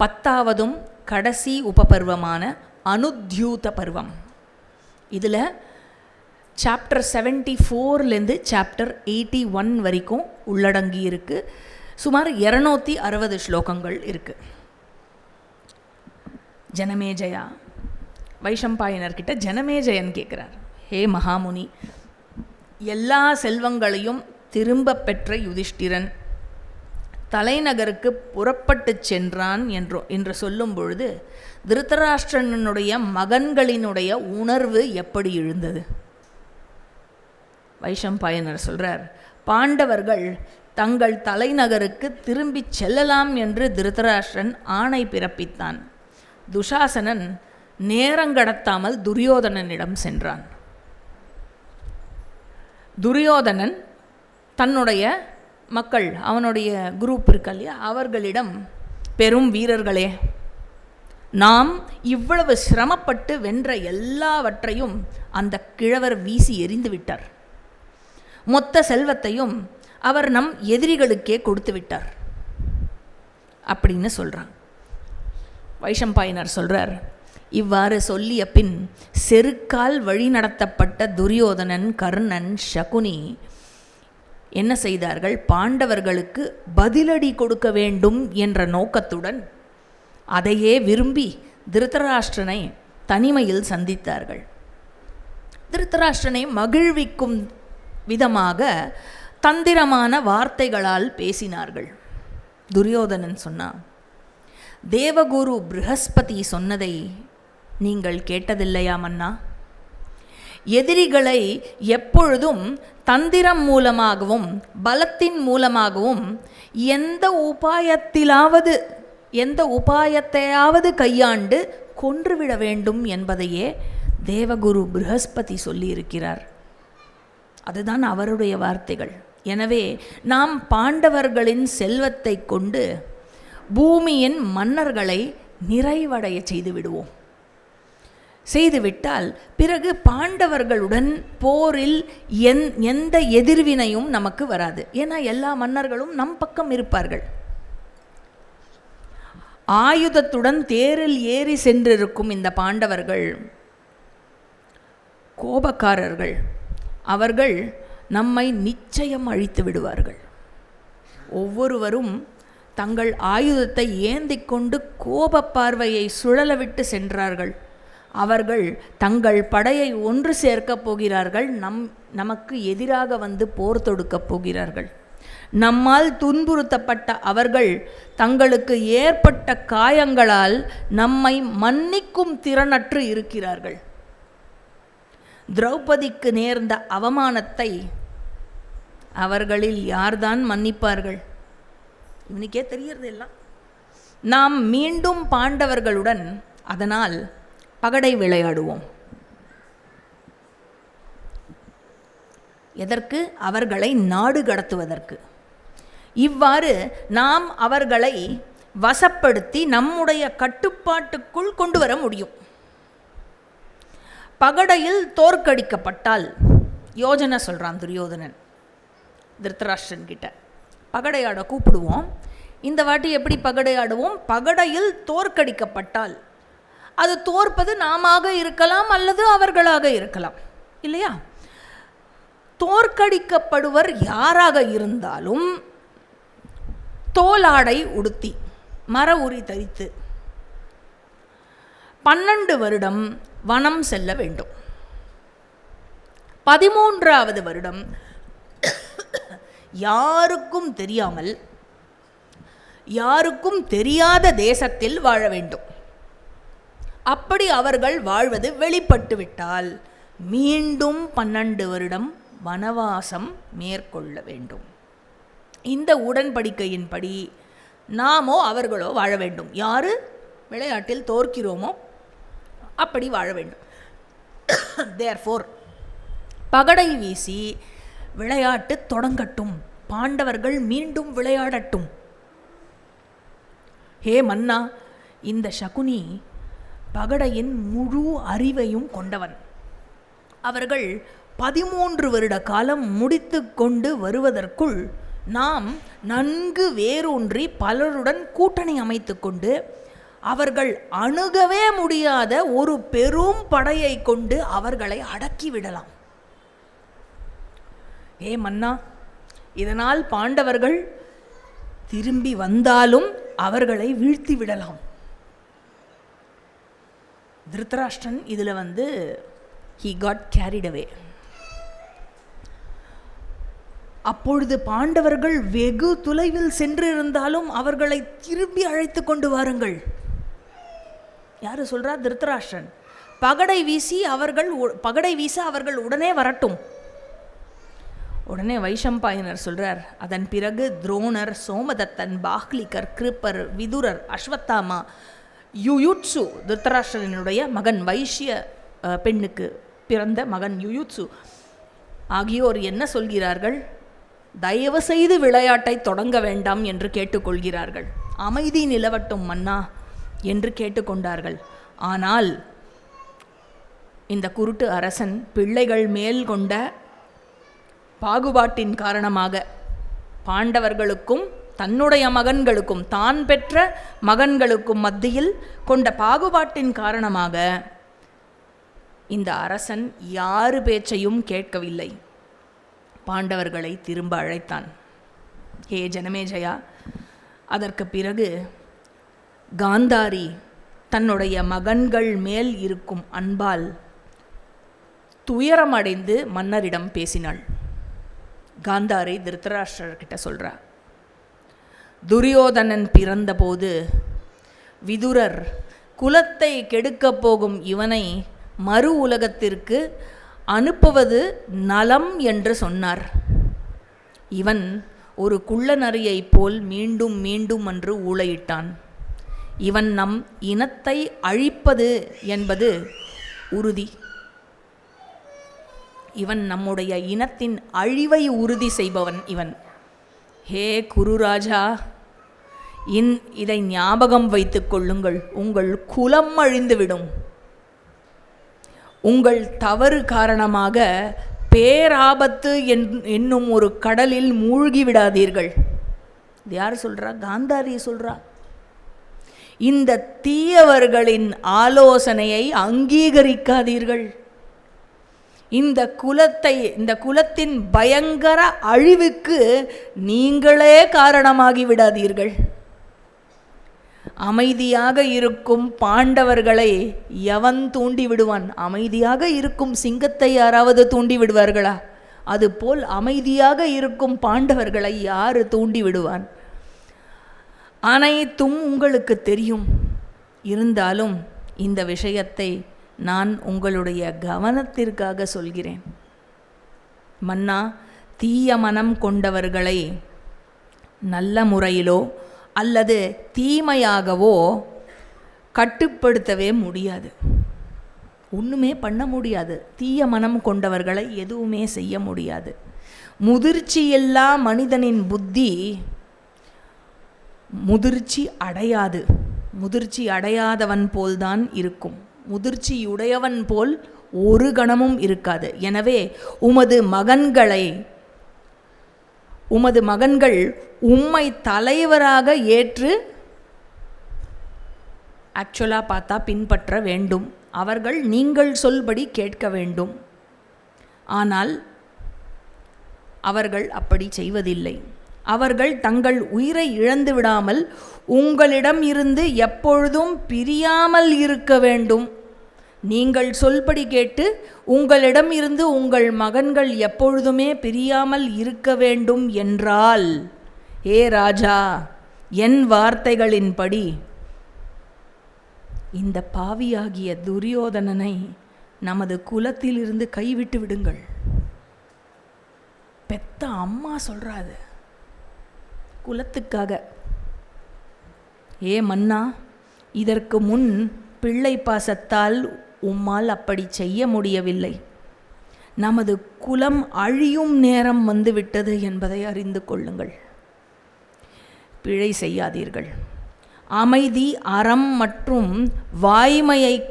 10வதும் கடைசி உபபர்வமான அனுத்யூத பர்வம். இதில் chapter 74லேருந்து chapter 81 வரைக்கும் உள்ளடங்கி இருக்குது. சுமார் 260 ஸ்லோகங்கள் இருக்குது. ஜனமேஜயா வைஷம்பாயனர்கிட்ட ஜனமேஜயன் கேட்குறார், ஹே மகாமுனி, எல்லா செல்வங்களையும் திரும்ப பெற்ற யுதிஷ்டிரன் தலைநகருக்கு புறப்பட்டு சென்றான் என்று சொல்லும் பொழுது திருதராஷ்டிரனுடைய மகன்களினுடைய உணர்வு எப்படி எழுந்தது? வைஷம்பாயனர் சொல்கிறார், பாண்டவர்கள் தங்கள் தலைநகருக்கு திரும்பி செல்லலாம் என்று திருதராஷ்டிரன் ஆணை பிறப்பித்தான். துஷாசனன் நேரங்கடத்தாமல் துரியோதனனிடம் சென்றான். துரியோதனன் தன்னுடைய மக்கள், அவனுடைய குரூப் இருக்கு இல்லையா, அவர்களிடம், பெரும் வீரர்களே, நாம் இவ்வளவு சிரமப்பட்டு வென்ற எல்லாவற்றையும் அந்த கிழவர் வீசி எறிந்து விட்டார். மொத்த செல்வத்தையும் அவர் நம் எதிரிகளுக்கே கொடுத்து விட்டார் அப்படின்னு சொல்கிறான். வைஷம்பாயனர் சொல்கிறார், இவ்வாறு சொல்லிய பின் செருக்கால் வழி நடத்தப்பட்ட துரியோதனன், கர்ணன், சகுனி என்ன செய்தார்கள்? பாண்டவர்களுக்கு பதிலடி கொடுக்க வேண்டும் என்ற நோக்கத்துடன் அதையே விரும்பி திருதராஷ்டிரனை தனிமையில் சந்தித்தார்கள். திருதராஷ்டிரனை மகிழ்விக்கும் விதமாக தந்திரமான வார்த்தைகளால் பேசினார்கள். துரியோதனன் சொன்னான், தேவகுரு ப்ரஹஸ்பதி சொன்னதை நீங்கள் கேட்டதில்லையா மன்னா? எதிரிகளை எப்பொழுதும் தந்திரம் மூலமாகவும் பலத்தின் மூலமாகவும் எந்த உபாயத்தையாவது கையாண்டு கொன்றுவிட வேண்டும் என்பதையே தேவகுரு ப்ரஹஸ்பதி சொல்லியிருக்கிறார். அதுதான் அவருடைய வார்த்தைகள். எனவே நாம் பாண்டவர்களின் செல்வத்தை கொண்டு பூமியின் மன்னர்களை நிறைவடைய செய்துவிடுவோம். செய்துவிட்டால் பிறகு பாண்டவர்களுடன் போரில் எந்த எதிர்வினையும் நமக்கு வராது. ஏன்னா எல்லா மன்னர்களும் நம் பக்கம் இருப்பார்கள். ஆயுதத்துடன் தேரில் ஏறி சென்றிருக்கும் இந்த பாண்டவர்கள் கோபக்காரர்கள். அவர்கள் நம்மை நிச்சயம் அழித்து விடுவார்கள். ஒவ்வொருவரும் தங்கள் ஆயுதத்தை ஏந்திக் கொண்டு கோப பார்வையை சுழலவிட்டு சென்றார்கள். அவர்கள் தங்கள் படையை ஒன்று சேர்க்கப் போகிறார்கள். நமக்கு எதிராக வந்து போர் தொடுக்கப் போகிறார்கள். நம்மால் துன்புறுத்தப்பட்ட அவர்கள் தங்களுக்கு ஏற்பட்ட காயங்களால் நம்மை மன்னிக்கும் திறனற்று இருக்கிறார்கள். திரௌபதிக்கு நேர்ந்த அவமானத்தை அவர்களில் யார்தான் மன்னிப்பார்கள்? இவனுக்கே தெரியறது எல்லாம். நாம் மீண்டும் பாண்டவர்களுடன் அதனால் பகடை விளையாடுவோம். எதற்கு? அவர்களை நாடு கடத்துவதற்கு. இவ்வாறு நாம் அவர்களை வசப்படுத்தி நம்முடைய கட்டுப்பாட்டுக்குள் கொண்டு வர முடியும். பகடையில் தோற்கடிக்கப்பட்டால், யோஜனை சொல்கிறான் துரியோதனன் திருதராஷ்டிரன் கிட்ட, பகடையாட கூப்பிடுவோம். இந்த வாட்டி எப்படி பகடையாடுவோம்? பகடையில் தோற்கடிக்கப்பட்டால் அது தோற்பது நாமாக இருக்கலாம் அல்லது அவர்களாக இருக்கலாம் இல்லையா? தோற்கடிக்கப்படுவர் யாராக இருந்தாலும் தோலாடை உடுத்தி மர உரி தரித்து 12 வருடம் வனம் செல்ல வேண்டும். 13வது வருடம் யாருக்கும் தெரியாமல், யாருக்கும் தெரியாத தேசத்தில் வாழ வேண்டும். அப்படி அவர்கள் வாழ்வது வெளிப்பட்டு விட்டால் மீண்டும் 12 வருடம் வனவாசம் மேற்கொள்ள வேண்டும். இந்த உடன்படிக்கையின்படி நாமோ அவர்களோ வாழ வேண்டும். யாரு விளையாட்டில் தோற்கிறோமோ அப்படி வாழ வேண்டும். தேர்ஃபோர் பகடை வீசி விளையாட்டு தொடங்கட்டும். பாண்டவர்கள் மீண்டும் விளையாடட்டும். ஹே மன்னா, இந்த சகுனி பகடையின் முழு அறிவையும் கொண்டவன். அவர்கள் 13 வருட காலம் முடித்து கொண்டு வருவதற்குள் நாம் நன்கு வேரூன்றி பலருடன் கூட்டணி அமைத்து கொண்டு அவர்கள் அணுகவே முடியாத ஒரு பெரும் படையை கொண்டு அவர்களை அடக்கிவிடலாம். மன்னா, இதனால் பாண்டவர்கள் திரும்பி வந்தாலும் அவர்களை வீழ்த்தி விடலாம். திருதராஷ்டிரன் இதில் he got carried away. அப்பொழுது பாண்டவர்கள் வெகு தொலைவில் சென்றிருந்தாலும் அவர்களை திரும்பி அழைத்து கொண்டு வாருங்கள். யாரு சொல்றா? திருதராஷ்டிரன். பகடை வீச அவர்கள் உடனே வரட்டும். உடனே வைஷம்பாயனர் சொல்றார், அதன் பிறகு துரோணர், சோமதத்தன், பாஹ்லிகர், கிருப்பர், விதுரர், அஸ்வத்தாமா, யுயுட்சு, திருதராஷ்டிரனுடைய மகன், வைஷ்ய பெண்ணுக்கு பிறந்த மகன் யுயுட்சு ஆகியோர் என்ன சொல்கிறார்கள்? தயவு செய்து விளையாட்டை தொடங்க வேண்டாம் என்று கேட்டுக்கொள்கிறார்கள். அமைதி நிலவட்டும் மன்னா என்று கேட்டுக்கொண்டார்கள். ஆனால் இந்த குருட்டு அரசன் பிள்ளைகள் மேல் கொண்ட பாகுபாட்டின் காரணமாக, பாண்டவர்களுக்கும் தன்னுடைய மகன்களுக்கும் தான் பெற்ற மகன்களுக்கும் மத்தியில் கொண்ட பாகுபாட்டின் காரணமாக இந்த அரசன் யாரு பேச்சையும் கேட்கவில்லை. பாண்டவர்களை திரும்ப அழைத்தான். ஹே ஜனமேஜயா, அதற்கு பிறகு காந்தாரி தன்னுடைய மகன்கள் மேல் இருக்கும் அன்பால் துயரமடைந்து மன்னரிடம் பேசினாள். காந்தாரி திருதராஷ்டிரர்கிட்ட சொல்றா, துரியோதனன் பிறந்தபோது விதுரர் குலத்தை கெடுக்கப் போகும் இவனை மறு உலகத்திற்கு அனுப்புவது நலம் என்று சொன்னார். இவன் ஒரு குள்ளநரியைப் போல் மீண்டும் மீண்டும் என்று ஊளையிட்டான். இவன் நம் இனத்தை அழிப்பது என்பது உறுதி. இவன் நம்முடைய இனத்தின் அழிவை உறுதி செய்பவன் இவன். ஹே குருராஜா, இதை ஞாபகம் வைத்துக் கொள்ளுங்கள். உங்கள் குலம் அழிந்துவிடும். உங்கள் தவறு காரணமாக பேராபத்து என்னும் ஒரு கடலில் மூழ்கி விடாதீர்கள். இது யார் சொல்றா? காந்தாரி சொல்றா. இந்த தீயவர்களின் ஆலோசனையை அங்கீகரிக்காதீர்கள். இந்த குலத்தின் பயங்கர அழிவுக்கு நீங்களே காரணமாகி விடாதீர்கள். அமைதியாக இருக்கும் பாண்டவர்களை எவன் தூண்டி விடுவான்? அமைதியாக இருக்கும் சிங்கத்தை யாராவது தூண்டி விடுவார்களா? அதுபோல் அமைதியாக இருக்கும் பாண்டவர்களை யாரு தூண்டி விடுவான்? அனைத்தும் உங்களுக்கு தெரியும். இருந்தாலும் இந்த விஷயத்தை நான் உங்களுடைய கவனத்திற்காக சொல்கிறேன். மன்னா, தீய மனம் கொண்டவர்களை நல்ல முறையிலோ அல்லது தீமையாகவோ கட்டுப்படுத்தவே முடியாது. ஒன்றுமே பண்ண முடியாது. தீய மனம் கொண்டவர்களை எதுவுமே செய்ய முடியாது. முதிர்ச்சியில்லா மனிதனின் புத்தி முதிர்ச்சி அடையாது. முதிர்ச்சி அடையாதவன் போல்தான் இருக்கும். முதிர்ச்சியுடையவன் போல் ஒரு கணமும் இருக்காது. எனவே உமது மகன்கள் உம்மை தலைவராக ஏற்று ஆக்சுவலாக பார்த்தா பின்பற்ற வேண்டும். அவர்கள் நீங்கள் சொல்படி கேட்க வேண்டும். ஆனால் அவர்கள் அப்படி செய்வதில்லை. அவர்கள் தங்கள் உயிரை இழந்து விடாமல் உங்களிடம் இருந்து எப்பொழுதும் பிரியாமல் இருக்க வேண்டும். நீங்கள் சொல்படி கேட்டு உங்களிடம் இருந்து உங்கள் மகன்கள் எப்பொழுதுமே பிரியாமல் இருக்க வேண்டும் என்றால், ஏ ராஜா, என் வார்த்தைகளின்படி இந்த பாவியாகிய துரியோதனனை நமது குலத்திலிருந்து கைவிட்டு விடுங்கள். பெத்த அம்மா சொல்றாது குலத்துக்காக. ஏ மன்னா, இதற்கு முன் பிள்ளை பாசத்தால் உம்மால் அப்படி செய்ய முடியவில்லை. நமது குலம் அழியும் நேரம் வந்துவிட்டது என்பதை அறிந்து கொள்ளுங்கள். பிழை செய்யாதீர்கள். அமைதி, அறம் மற்றும் வாய்மையின்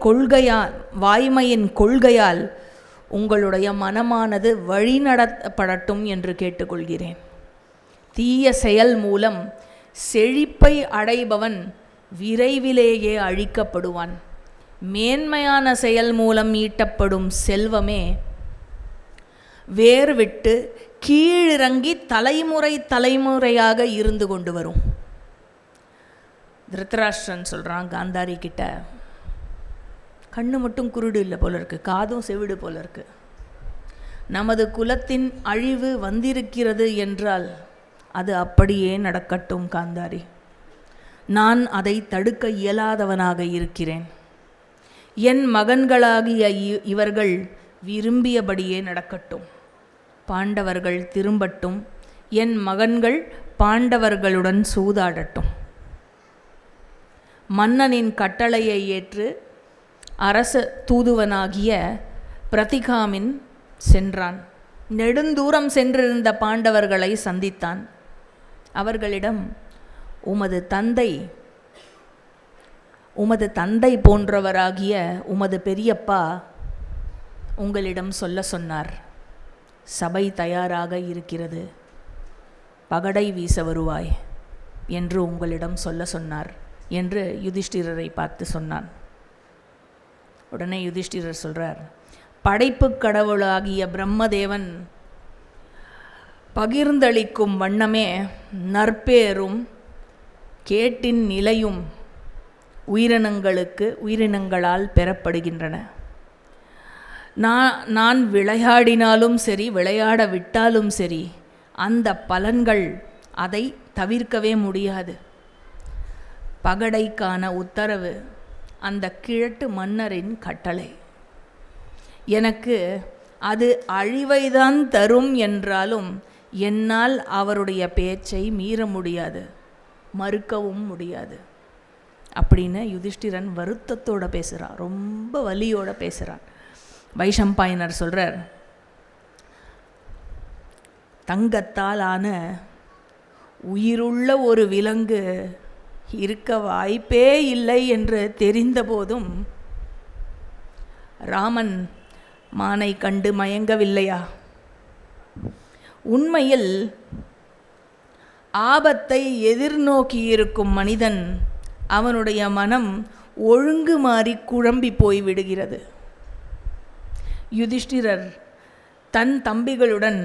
கொள்கையால் உங்களுடைய மனமானது வழிநடத்தப்படட்டும் என்று கேட்டுக்கொள்கிறேன். தீய செயல் மூலம் செழிப்பை அடைபவன் விரைவிலேயே அழிக்கப்படுவான். மேன்மையான செயல் மூலம் ஈட்டப்படும் செல்வமே வேர்விட்டு கீழிறங்கி தலைமுறையாக இருந்து கொண்டு வரும். திருதராஷ்டிரன் சொல்கிறான் காந்தாரி கிட்ட, கண்ணு மட்டும் குருடு இல்லை போல இருக்கு, காதும் செவிடு போல இருக்கு. நமது குலத்தின் அழிவு வந்திருக்கிறது என்றால் அது அப்படியே நடக்கட்டும் காந்தாரி. நான் அதை தடுக்க இயலாதவனாக இருக்கிறேன். என் மகன்களாகிய இவர்கள் விரும்பியபடியே நடக்கட்டும். பாண்டவர்கள் திரும்பட்டும். என் மகன்கள் பாண்டவர்களுடன் சூதாடட்டும். மன்னனின் கட்டளையை ஏற்று அரச தூதுவனாகிய பிரதிகாமின் சென்றான். நெடுந்தூரம் சென்றிருந்த பாண்டவர்களை சந்தித்தான். அவர்களிடம், உமது தந்தை போன்றவராகிய உமது பெரியப்பா உங்களிடம் சொல்ல சொன்னார். சபை தயாராக இருக்கிறது, பகடை வீச வருவாய் என்று உங்களிடம் சொல்ல சொன்னார் என்று யுதிஷ்டிரரை பார்த்து சொன்னான். உடனே யுதிஷ்டிரர் சொல்கிறார், படைப்பு கடவுளாகிய பிரம்மதேவன் பகிர்ந்தளிக்கும் வண்ணமே நற்பேரும் கேட்டின் நிலையும் உயிரினங்களால் பெறப்படுகின்றன. நான் விளையாடினாலும் சரி, விளையாட விட்டாலும் சரி, அந்த பலன்கள் அதை தவிர்க்கவே முடியாது. பகடைக்கான உத்தரவு அந்த கிழட்டு மன்னரின் கட்டளை. எனக்கு அது அழிவைதான் தரும் என்றாலும் என்னால் அவருடைய பேச்சை மீற முடியாது, மறுக்கவும் முடியாது அப்படின்னு யுதிஷ்டிரன் வருத்தத்தோடு பேசுகிறான், ரொம்ப வலியோடு பேசுகிறான். வைஷம்பாயனர் சொல்கிறார், தங்கத்தால் ஆன உயிருள்ள ஒரு விலங்கு இருக்க வாய்ப்பே இல்லை என்று தெரிந்தபோதும் ராமன் மானை கண்டு மயங்கவில்லையா? உண்மையில் ஆபத்தை எதிர்நோக்கியிருக்கும் மனிதன் அவனுடைய மனம் ஒழுங்கு மாறி குழம்பி போய்விடுகிறது. யுதிஷ்டிரர் தன் தம்பிகளுடன்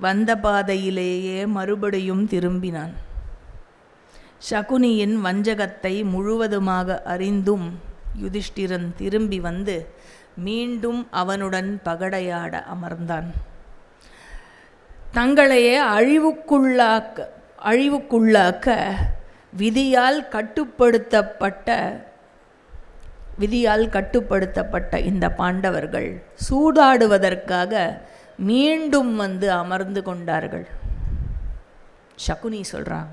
வந்த பாதையிலேயே மறுபடியும் திரும்பினான். சகுனியின் வஞ்சகத்தை முழுவதுமாக அறிந்தும் யுதிஷ்டிரன் திரும்பி வந்து மீண்டும் அவனுடன் பகடையாட அமர்ந்தான். தங்களையே அழிவுக்குள்ளாக்க விதியால் கட்டுப்படுத்தப்பட்ட இந்த பாண்டவர்கள் சூதாடுவதற்காக மீண்டும் வந்து அமர்ந்து கொண்டார்கள். சகுனி சொல்கிறான்,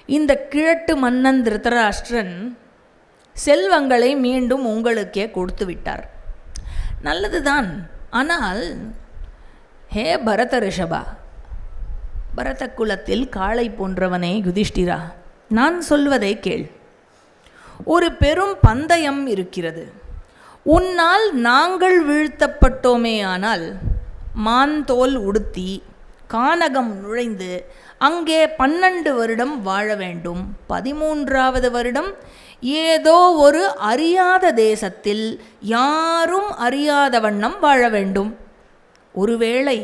இந்த கிழட்டு மன்னன் திருதராஷ்டிரன் செல்வங்களை மீண்டும் உங்களுக்கே கொடுத்து விட்டார், நல்லதுதான். ஆனால் ஹே பரத ரிஷபா, பரத குலத்தில் காளை போன்றவனே யுதிஷ்டிரா, நான் சொல்வதை கேள். ஒரு பெரும் பந்தயம் இருக்கிறது. உன்னால் நாங்கள் வீழ்த்தப்பட்டோமே ஆனால் மான் தோல் உடுத்தி கானகம் நுழைந்து அங்கே 12 வருடம் வாழ வேண்டும். 13வது வருடம் ஏதோ ஒரு அறியாத தேசத்தில் யாரும் அறியாத வண்ணம் வாழ வேண்டும். ஒருவேளை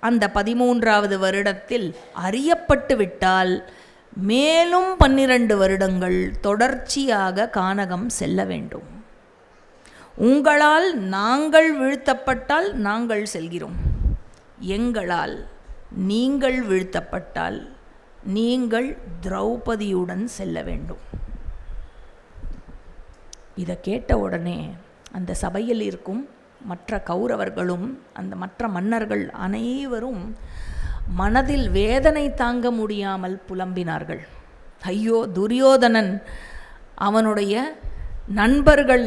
அந்த 13வது வருடத்தில் அறியப்பட்டு விட்டால் மேலும் 12 வருடங்கள் தொடர்ச்சியாக கானகம் செல்ல வேண்டும். உங்களால் நாங்கள் வீழ்த்தப்பட்டால் நாங்கள் செல்கிறோம், எங்களால் நீங்கள் வீழ்த்தப்பட்டால் நீங்கள் திரௌபதியுடன் செல்ல வேண்டும். இதை கேட்ட உடனே அந்த சபையில் இருக்கும் மற்ற கௌரவர்களும் அந்த மற்ற மன்னர்கள் அனைவரும் மனதில் வேதனை தாங்க முடியாமல் புலம்பினார்கள். ஐயோ, துரியோதனன் அவனுடைய நண்பர்கள்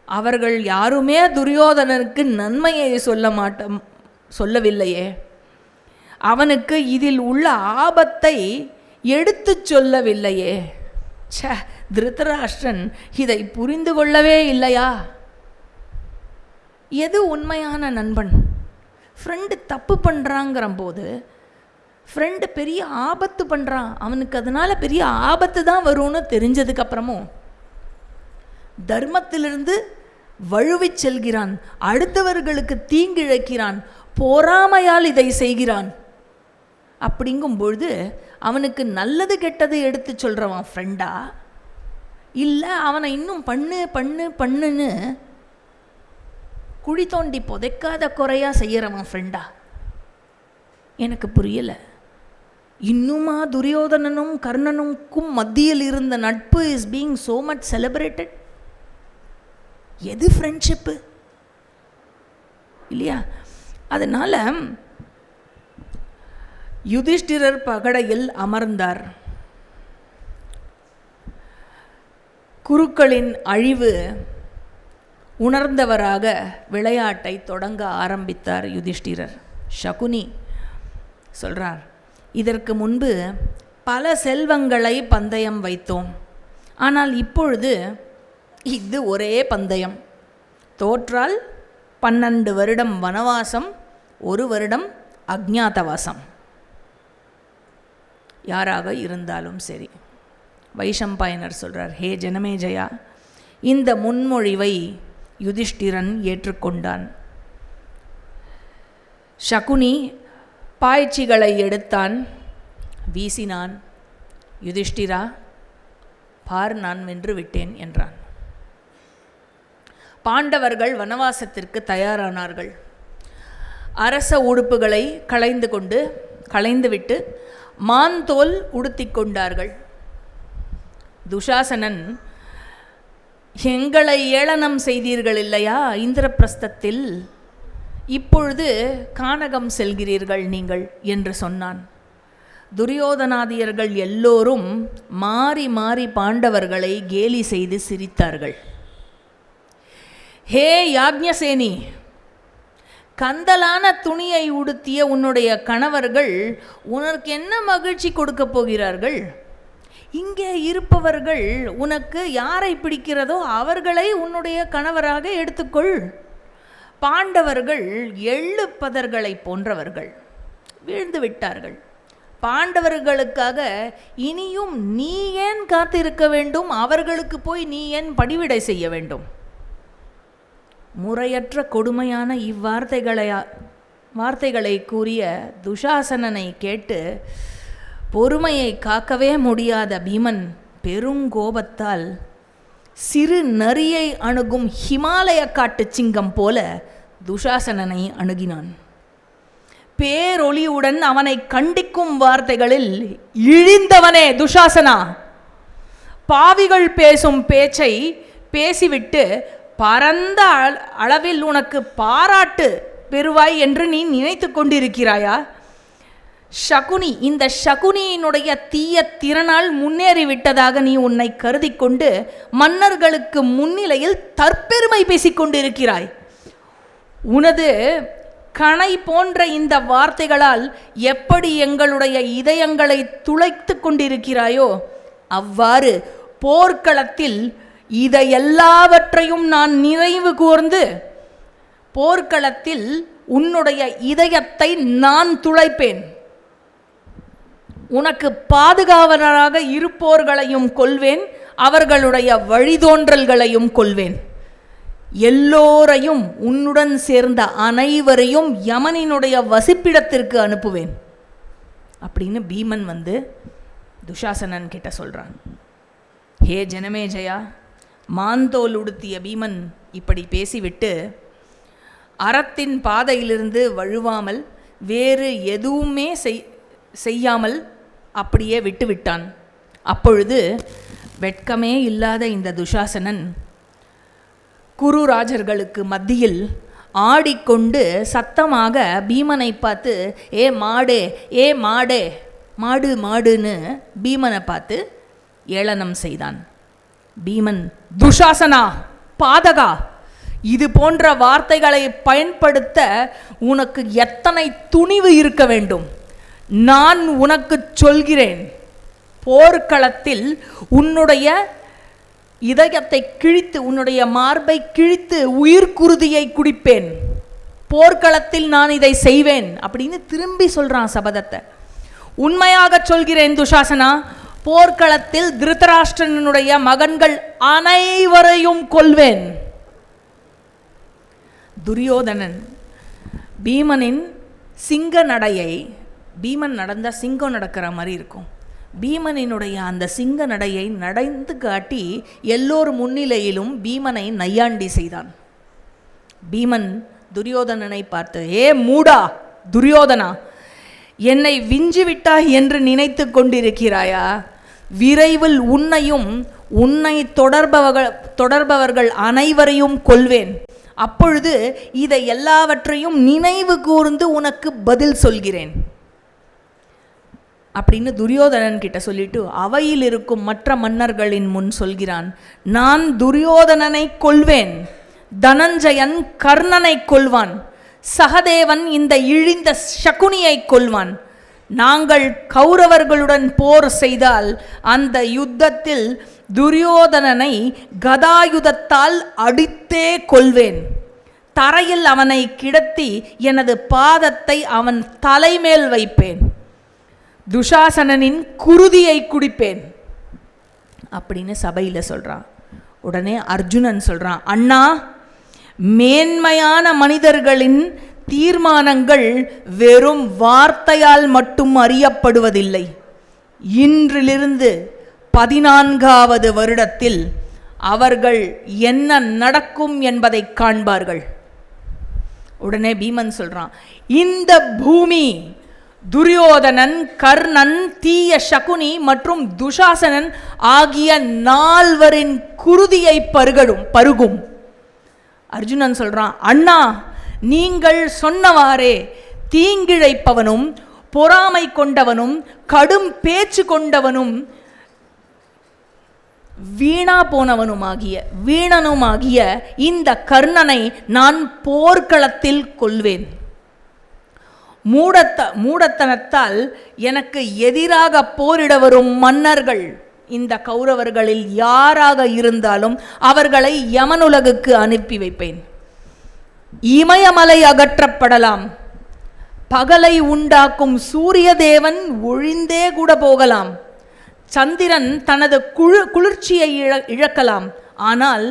அவர்கள் யாருமே துரியோதனனுக்கு நன்மையை சொல்லவில்லையே, அவனுக்கு இதில் உள்ள ஆபத்தை எடுத்து சொல்லவில்லையே. திருதராஷ்டிரன் இதை புரிந்து கொள்ளவே இல்லையா? எது உண்மையான நண்பன்? ஃப்ரெண்டு தப்பு பண்ணுறாங்கிற போது ஃப்ரெண்டு பெரிய ஆபத்து பண்ணுறான், அவனுக்கு அதனால் பெரிய ஆபத்து தான் வரும்னு தெரிஞ்சதுக்கப்புறமும் தர்மத்திலிருந்து வழுவிச் செல்கிறான், அடுத்தவர்களுக்கு தீங்கிழைக்கிறான், பொறாமையால் இதை செய்கிறான். அப்படிங்கும் பொழுது அவனுக்கு நல்லது கெட்டது எடுத்து சொல்கிறவன் ஃப்ரெண்டா, இல்லை அவனை இன்னும் பண்ணுன்னு குழி தோண்டி புதைக்காத குறையாக செய்கிறவன் ஃப்ரெண்டா? எனக்கு புரியலை. இன்னுமா துரியோதனனும் கர்ணனுக்கும் மத்தியில் இருந்த நட்பு is being so much celebrated? எது ஃப்ரெண்ட்ஷிப்பு இல்லையா? அதனால் யுதிஷ்டிரர் பகடையில் அமர்ந்தார். குருக்களின் அழிவு உணர்ந்தவராக விளையாட்டை தொடங்க ஆரம்பித்தார் யுதிஷ்டிரர். சகுனி சொல்கிறார், இதற்கு முன்பு பல செல்வங்களை பந்தயம் வைத்தோம், ஆனால் இப்பொழுது இது ஒரே பந்தயம். தோற்றால் 12 வருடம் வனவாசம், 1 வருடம் அஜ்ஞாதவாசம். யாராக இருந்தாலும் சரி. வைஷம்பாயனர் சொல்கிறார், ஹே ஜனமேஜயா, இந்த முன்மொழிவை யுதிஷ்டிரன் ஏற்றுக்கொண்டான். சகுனி பாய்ச்சிகளை எடுத்தான், வீசினான். யுதிஷ்டிரா, பார், நான் வென்று விட்டேன் என்றான். பாண்டவர்கள் வனவாசத்திற்கு தயாரானார்கள். அரச உடுப்புகளை களைந்துவிட்டு மான்தோல் உடுத்தி கொண்டார்கள். துஷாசனன், எங்களை ஏளனம் செய்தீர்கள் இல்லையா இந்திரபிரஸ்தத்தில், இப்பொழுது கானகம் செல்கிறீர்கள் நீங்கள் என்று சொன்னான். துரியோதனாதியர்கள் எல்லோரும் மாறி மாறி பாண்டவர்களை கேலி செய்து சிரித்தார்கள். ஹே யாக்ஞசேனி, கந்தலான துணியை உடுத்திய உன்னுடைய கணவர்கள் உனக்கு என்ன மகிழ்ச்சி கொடுக்க போகிறார்கள்? இங்கே இருப்பவர்கள் உனக்கு யாரை பிடிக்கிறதோ அவர்களை உன்னுடைய கணவராக எடுத்துக்கொள். பாண்டவர்கள் எள்ளு பதர்களை போன்றவர்கள், வீழ்ந்து விட்டார்கள். பாண்டவர்களுக்காக இனியும் நீ ஏன் காத்திருக்க வேண்டும்? அவர்களுக்கு போய் நீ ஏன் பணிவிடை செய்ய வேண்டும்? முறையற்ற கொடுமையான வார்த்தைகளை கூறிய துஷாசனனை கேட்டு பொறுமையை காக்கவே முடியாத பீமன் பெருங்கோபத்தால் சிறு நரியை அணுகும் ஹிமாலய காட்டு சிங்கம் போல துஷாசனனை அணுகினான். பேரொளியுடன் அவனை கண்டிக்கும் வார்த்தைகளில், இழிந்தவனே துஷாசனா, பாவிகள் பேசும் பேச்சை பேசிவிட்டு பரந்த அளவில் உனக்கு பாராட்டு பெறுவாய் என்று நீ நினைத்து கொண்டிருக்கிறாயா? சகுனி, இந்த சகுனியினுடைய தீய திறனால் முன்னேறிவிட்டதாக நீ உன்னை கருதி கொண்டு மன்னர்களுக்கு முன்னிலையில் தற்பெருமை பேசிக்கொண்டிருக்கிறாய். உனது கணை போன்ற இந்த வார்த்தைகளால் எப்படி எங்களுடைய இதயங்களை துளைத்து கொண்டிருக்கிறாயோ அவ்வாறு போர்க்களத்தில் இதை எல்லாவற்றையும் நான் நினைவு கூர்ந்து போர்க்களத்தில் உன்னுடைய இதயத்தை நான் துளைப்பேன். உனக்கு பாதுகாவலராக இருப்போர்களையும் கொல்வேன், அவர்களுடைய வழிதோன்றல்களையும் கொல்வேன். எல்லோரையும், உன்னுடன் சேர்ந்த அனைவரையும் யமனினுடைய வசிப்பிடத்திற்கு அனுப்புவேன் அப்படின்னு பீமன் வந்து துஷாசனன் கிட்ட சொல்கிறான். ஹே ஜனமேஜயா, மாந்தோல் உடுத்திய பீமன் இப்படி பேசிவிட்டு அறத்தின் பாதையிலிருந்து வழுவாமல் வேறு எதுவுமே செய்யாமல் அப்படியே விட்டுவிட்டான். அப்பொழுது வெட்கமே இல்லாத இந்த துஷாசனன் குரு ராஜர்களுக்கு மத்தியில் ஆடிக்கொண்டு சத்தமாக பீமனை பார்த்து, ஏ மாடே, ஏ மாடே, மாடு மாடுன்னு பீமனை பார்த்து ஏளனம் செய்தான். பீமன், துஷாசனா, பாதகா, இது போன்ற வார்த்தைகளை பயன்படுத்த உனக்கு எத்தனை துணிவு இருக்க வேண்டும்? நான் உனக்கு சொல்கிறேன், போர்க்களத்தில் உன்னுடைய இதயத்தை கிழித்து, உன்னுடைய மார்பை கிழித்து உயிர்க்குருதியை குடிப்பேன். போர்க்களத்தில் நான் இதை செய்வேன் அப்படின்னு திரும்பி சொல்கிறான் சபதத்தை. உண்மையாக சொல்கிறேன் துஷாசனா, போர்க்களத்தில் திருதராஷ்டிரனுடைய மகன்கள் அனைவரையும் கொல்வேன். துரியோதனன் பீமனின் சிங்க நடையை, பீமன் நடந்த சிங்கம் நடக்கிற மாதிரி இருக்கும், பீமனினுடைய அந்த சிங்க நடையை நடந்து காட்டி எல்லோர் முன்னிலையிலும் பீமனை நையாண்டி செய்தான். பீமன் துரியோதனனை பார்த்து, ஏ மூடா துரியோதனா, என்னை விஞ்சிவிட்டாய் என்று நினைத்து கொண்டிருக்கிறாயா? விரைவில் உன்னையும் உன்னை தொடர்பவர்கள் அனைவரையும் கொல்வேன். அப்பொழுது இதை எல்லாவற்றையும் நினைவு கூர்ந்து உனக்கு பதில் சொல்கிறேன் அப்படின்னு துரியோதனன் கிட்ட சொல்லிட்டு அவையில் இருக்கும் மற்ற மன்னர்களின் முன் சொல்கிறான். நான் துரியோதனனை கொல்வேன், தனஞ்சயன் கர்ணனை கொல்வான், சகதேவன் இந்த இழிந்த சகுனியை கொல்வான். நாங்கள் கௌரவர்களுடன் போர் செய்தால் அந்த யுத்தத்தில் துரியோதனனை கதாயுதத்தால் அடித்தே கொல்வேன். தரையில் அவனை கிடத்தி எனது பாதத்தை அவன் தலைமேல் வைப்பேன். துஷாசனனின் குருதியை குடிப்பேன் அப்படின்னு சபையில் சொல்கிறான். உடனே அர்ஜுனன் சொல்கிறான், அண்ணா, மேன்மையான மனிதர்களின் தீர்மானங்கள் வெறும் வார்த்தையால் மட்டும் அறியப்படுவதில்லை. இன்றிலிருந்து 14வது வருடத்தில் அவர்கள் என்ன நடக்கும் என்பதை காண்பார்கள். உடனே பீமன் சொல்றான், இந்த பூமி துரியோதனன், கர்ணன், தீய சகுனி மற்றும் துஷாசனன் ஆகிய 4வரின் குருதியை பருகும். அர்ஜுனன் சொல்றான், அண்ணா, நீங்கள் சொன்னவாறே தீங்கிழைப்பவனும் பொறாமை கொண்டவனும் கடும் பேச்சு கொண்டவனும் வீணனுமாகிய இந்த கர்ணனை நான் போர்க்களத்தில் கொல்வேன். மூடத்தனத்தால் எனக்கு எதிராக போரிட வரும் மன்னர்கள் இந்த கௌரவர்களில் யாராக இருந்தாலும் அவர்களை யமனுலகுக்கு அனுப்பி வைப்பேன். இமயமலை அகற்றப்படலாம், பகலை உண்டாக்கும் சூரிய தேவன் ஒழிந்தே கூட போகலாம், சந்திரன் தனது குளிர்ச்சியை இழக்கலாம். ஆனால்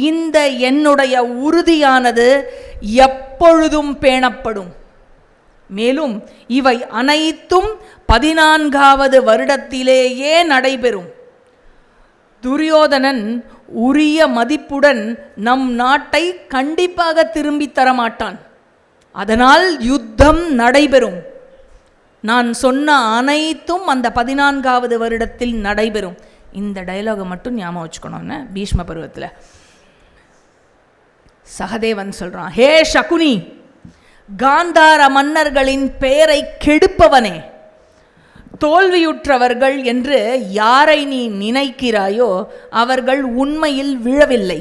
இந்த என்னுடைய உறுதியானது எப்பொழுதும் பேணப்படும். மேலும் இவை அனைத்தும் 14வது வருடத்திலேயே நடைபெறும். துரியோதனன் உரிய மதிப்புடன் நம் நாட்டை கண்டிப்பாக திரும்பி தரமாட்டான். அதனால் யுத்தம் நடைபெறும். நான் சொன்ன அனைத்தும் அந்த 14வது வருடத்தில் நடைபெறும். இந்த டயலாகை மட்டும் ஞாபகம் வச்சுக்கணும்னு பீஷ்ம பருவத்தில் சகதேவன் சொல்றான், ஹே சகுனி, காந்தார மன்னர்களின் பெயரை கெடுப்பவனே, தோல்வியுற்றவர்கள் என்று யாரை நீ நினைக்கிறாயோ அவர்கள் உண்மையில் விழவில்லை.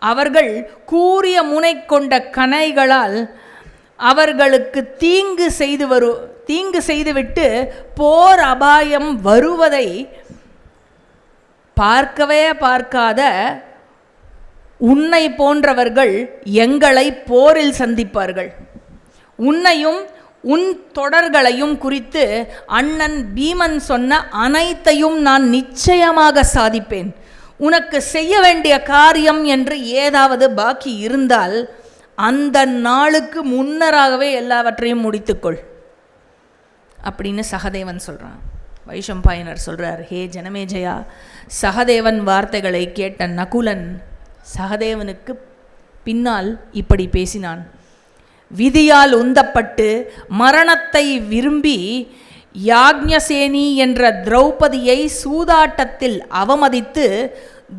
அவர்கள் கூரிய முனை கொண்ட கணைகளால் அவர்களுக்கு தீங்கு செய்துவிட்டு போர் அபாயம் வருவதை பார்க்கவே பார்க்காத உன்னை போன்றவர்கள் எங்களை போரில் சந்திப்பார்கள். உன்னையும் உன் தொடர்களையும் குறித்து அண்ணன் பீமன் சொன்ன அனைத்தையும் நான் நிச்சயமாக சாதிப்பேன். உனக்கு செய்ய வேண்டிய காரியம் என்று ஏதாவது பாக்கி இருந்தால் அந்த நாளுக்கு முன்னராகவே எல்லாவற்றையும் முடித்துக்கொள் அப்படின்னு சகதேவன் சொல்கிறான். வைஷம்பாயனர் சொல்கிறார், ஹே ஜனமேஜயா, சகதேவன் வார்த்தைகளை கேட்ட நகுலன் சகதேவனுக்கு பின்னால் இப்படி பேசினான். விதியால் உந்தப்பட்டு மரணத்தை விரும்பி யாக்ஞசேனி என்ற திரௌபதியை சூதாட்டத்தில் அவமதித்து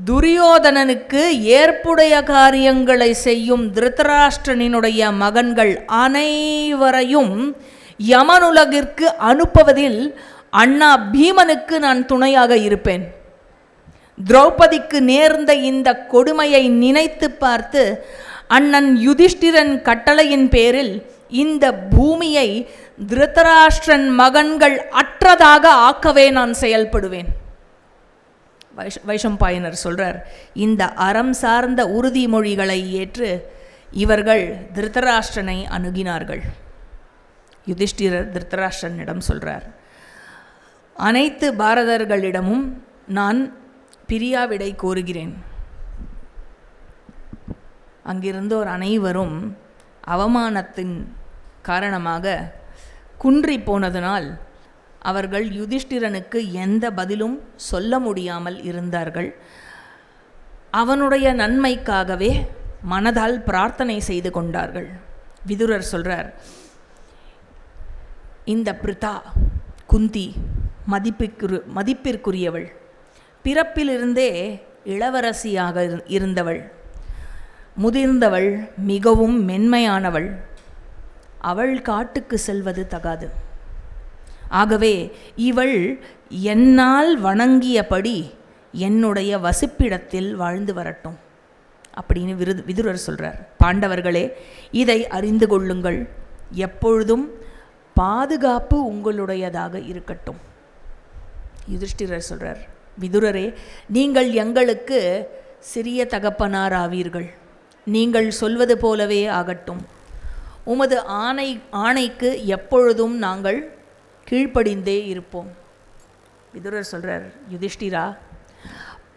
துரியோதனனுக்கு ஏற்புடைய காரியங்களை செய்யும் திருதராஷ்டிரனினுடைய மகன்கள் அனைவரையும் யமனுலகிற்கு அனுப்புவதில் அண்ணா பீமனுக்கு நான் துணையாக இருப்பேன். திரௌபதிக்கு நேர்ந்த இந்த கொடுமையை நினைத்து பார்த்து அண்ணன் யுதிஷ்டிரன் கட்டளையின் பேரில் இந்த பூமியை திருதராஷ்டிரன் மகன்கள் அற்றதாக ஆக்கவே நான் செயல்படுவேன். வைஷம்பாயனர் சொல்றார், இந்த அறம் சார்ந்த உறுதிமொழிகளை ஏற்று இவர்கள் திருதராஷ்டிரனை அணுகினார்கள். யுதிஷ்டிரர் திருதராஷ்டிரனிடம் சொல்றார், அனைத்து பாரதர்களிடமும் நான் பிரியாவிடை கோருகிறேன். அங்கிருந்தோர் அனைவரும் அவமானத்தின் காரணமாக குன்றி போனதனால் அவர்கள் யுதிஷ்டிரனுக்கு எந்த பதிலும் சொல்ல முடியாமல் இருந்தார்கள். அவனுடைய நன்மைக்காகவே மனதால் பிரார்த்தனை செய்து கொண்டார்கள். விதுரர் சொல்றார், இந்த பிரிதா குந்தி மதிப்பிற்குரியவள், பிறப்பிலிருந்தே இளவரசியாக இருந்தவள், முதிர்ந்தவள், மிகவும் மென்மையானவள். அவள் காட்டுக்கு செல்வது தகாது. ஆகவே இவள் என்னால் வணங்கியபடி என்னுடைய வசிப்பிடத்தில் வாழ்ந்து வரட்டும் அப்படின்னு விதுரர் சொல்கிறார். பாண்டவர்களே, இதை அறிந்து கொள்ளுங்கள், எப்பொழுதும் பாதுகாப்பு உங்களுடையதாக இருக்கட்டும். யுதிஷ்டிரர் சொல்கிறார், விதுரரே, நீங்கள் எங்களுக்கு சிறிய தகப்பனார் ஆவீர்கள், நீங்கள் சொல்வது போலவே ஆகட்டும். உமது ஆணைக்கு எப்பொழுதும் நாங்கள் கீழ்ப்படிந்தே இருப்போம். விதுரர் சொல்கிறார், யுதிஷ்டிரா,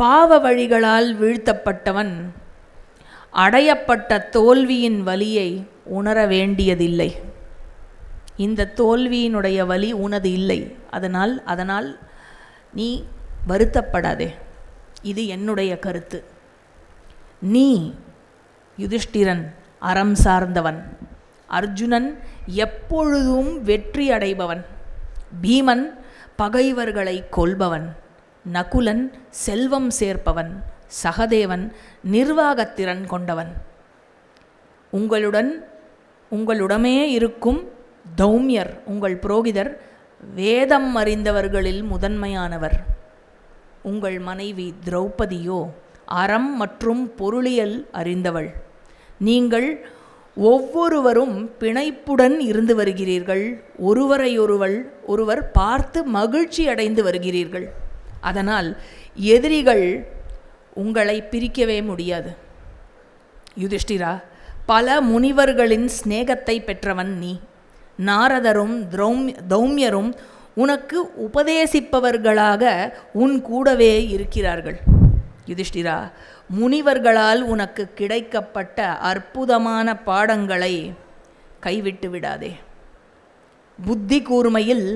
பாவ வழிகளால் வீழ்த்தப்பட்டவன் அடையப்பட்ட தோல்வியின் வலியை உணர வேண்டியதில்லை. இந்த தோல்வியினுடைய வலி உனது இல்லை. அதனால் நீ வருத்தப்படாதே. இது என்னுடைய கருத்து. நீ யுதிஷ்டிரன் அறம் சார்ந்தவன், அர்ஜுனன் எப்பொழுதும் வெற்றி அடைபவன், பீமன் பகைவர்களை கொல்பவன், நகுலன் செல்வம் சேர்ப்பவன், சகதேவன் நிர்வாகத்திறன் கொண்டவன். உங்களுடமே இருக்கும் தௌமியர், உங்கள் புரோகிதர், வேதம் அறிந்தவர்களில் முதன்மையானவர். உங்கள் மனைவி திரௌபதியோ அறம் மற்றும் பொருளியல் அறிந்தவள். நீங்கள் ஒவ்வொருவரும் பிணைப்புடன் இருந்து வருகிறீர்கள், ஒருவர் பார்த்து மகிழ்ச்சி அடைந்து வருகிறீர்கள். அதனால் எதிரிகள் உங்களை பிரிக்கவே முடியாது. யுதிஷ்டிரா, பல முனிவர்களின் சிநேகத்தை பெற்றவன் நீ. நாரதரும் தௌமியரும் உனக்கு உபதேசிப்பவர்களாக உன் கூடவே இருக்கிறார்கள். யுதிஷ்டிரா, முனிவர்களால் உனக்கு கிடைக்கப்பட்ட அற்புதமான பாடங்களை கைவிட்டு விடாதே. புத்தி கூர்மையில்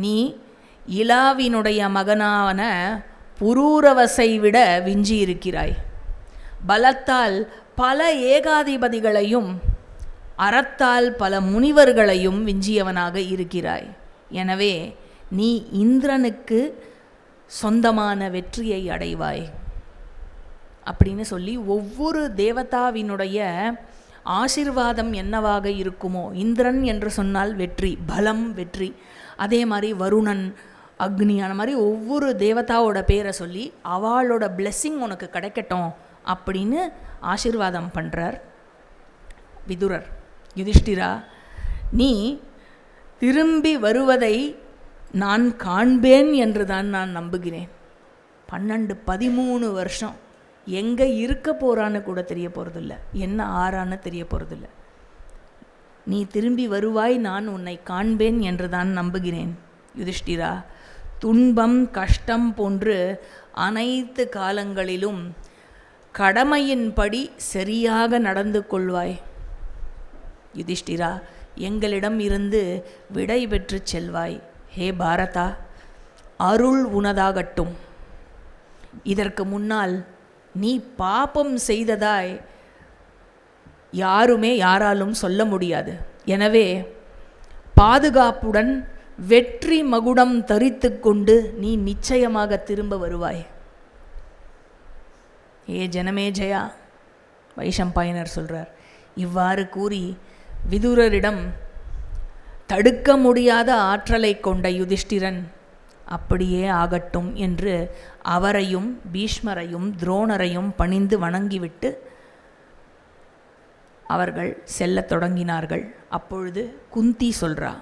நீ இலாவினுடைய மகனான புரூரவசை விட விஞ்சியிருக்கிறாய். பலத்தால் பல ஏகாதிபதிகளையும் அறத்தால் பல முனிவர்களையும் விஞ்சியவனாக இருக்கிறாய். எனவே நீ இந்திரனுக்கு சொந்தமான வெற்றியை அடைவாய் அப்படின்னு சொல்லி ஒவ்வொரு தேவதாவினுடைய ஆசிர்வாதம் என்னவாக இருக்குமோ, இந்திரன் என்று சொன்னால் வெற்றி, பலம், வெற்றி. அதே மாதிரி வருணன், அக்னி, அந்த மாதிரி ஒவ்வொரு தேவதாவோட பேரை சொல்லி அவளோட பிளெஸ்ஸிங் உனக்கு கிடைக்கட்டும் அப்படின்னு ஆசிர்வாதம் பண்ணுறார் விதுரர். யுதிஷ்டிரா, நீ திரும்பி வருவதை நான் காண்பேன் என்று தான் நான் நம்புகிறேன். 12-13 வருஷம் எங்கே இருக்க போகிறான்னு கூட தெரிய போகிறதில்ல, என்ன ஆறான்னு தெரிய போகிறதில்ல. நீ திரும்பி வருவாய், நான் உன்னை காண்பேன் என்று தான் நம்புகிறேன். யுதிஷ்டிரா, துன்பம், கஷ்டம் போன்று அனைத்து காலங்களிலும் கடமையின்படி சரியாக நடந்து கொள்வாய். யுதிஷ்டிரா, எங்களிடம் இருந்து விடை பெற்று செல்வாய். ஹே பாரதா, அருள் உனதாகட்டும். இதற்கு முன்னால் நீ பாபம் செய்ததாய் யாராலும் சொல்ல முடியாது. எனவே பாதுகாப்புடன் வெற்றி மகுடம் தரித்து கொண்டு நீ நிச்சயமாக திரும்ப வருவாய். ஏ ஜனமே ஜெயா, வைஷம்பாயனர் சொல்கிறார். இவ்வாறு கூறி விதுரரிடம் தடுக்க முடியாத ஆற்றலை கொண்ட யுதிஷ்டிரன் அப்படியே ஆகட்டும் என்று அவரையும் பீஷ்மரையும் துரோணரையும் பணிந்து வணங்கிவிட்டு அவர்கள் செல்லத் தொடங்கினார்கள். அப்பொழுது குந்தி சொல்றா,